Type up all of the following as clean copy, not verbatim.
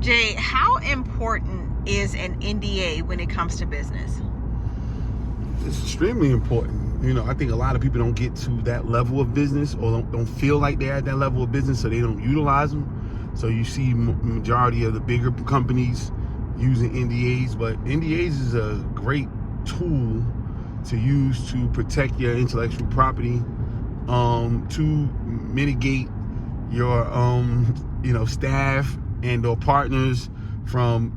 Jay, how important is an NDA when it comes to business? It's extremely important. You know, I think a lot of people don't get to that level of business, or don't feel like they're at that level of business, so they don't utilize them. So you see majority of the bigger companies using NDAs, but NDAs is a great tool to use to protect your intellectual property, to mitigate your staff and or partners from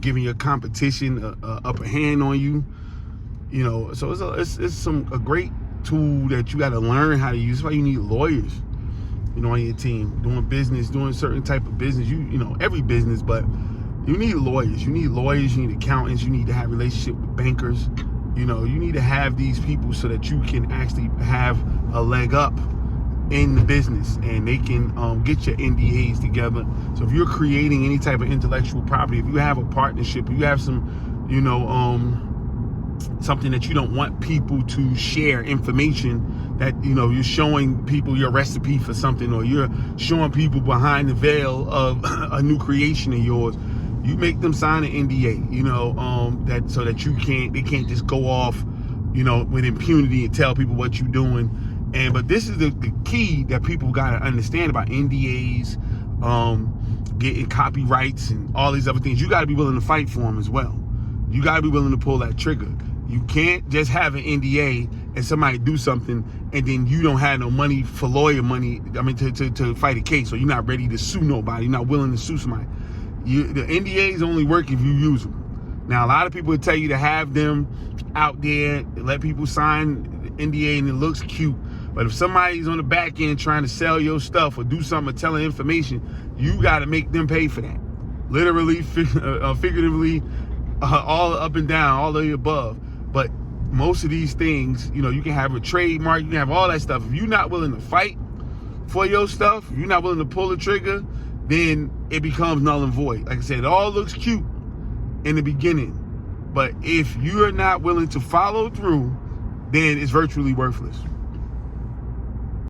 giving your competition a upper hand on you. So it's a great tool that you got to learn how to use. That's why you need lawyers, on your team, doing certain type of business. Every business, but you need lawyers. You need accountants. You need to have relationship with bankers. You need to have these people so that you can actually have a leg up in the business, and they can get your NDAs together. So if you're creating any type of intellectual property, if you have a partnership, you have some, something that you don't want people to share information, that you're showing people your recipe for something, or you're showing people behind the veil of a new creation of yours, you make them sign an NDA, that so that they can't just go off, with impunity and tell people what you're doing. But this is the key that people got to understand about NDAs, getting copyrights and all these other things. You got to be willing to fight for them as well. You got to be willing to pull that trigger. You can't just have an NDA and somebody do something and then you don't have no money for lawyer money. To fight a case, or you're not ready to sue nobody. You're not willing to sue somebody. The NDAs only work if you use them. Now, a lot of people would tell you to have them out there, let people sign the NDA, and it looks cute. But if somebody's on the back end trying to sell your stuff or do something or telling information, you got to make them pay for that. Literally, figuratively, all up and down, all of the above. But most of these things, you can have a trademark, you can have all that stuff. If you're not willing to fight for your stuff, if you're not willing to pull the trigger, then it becomes null and void. Like I said, it all looks cute in the beginning, but if you're not willing to follow through, then it's virtually worthless.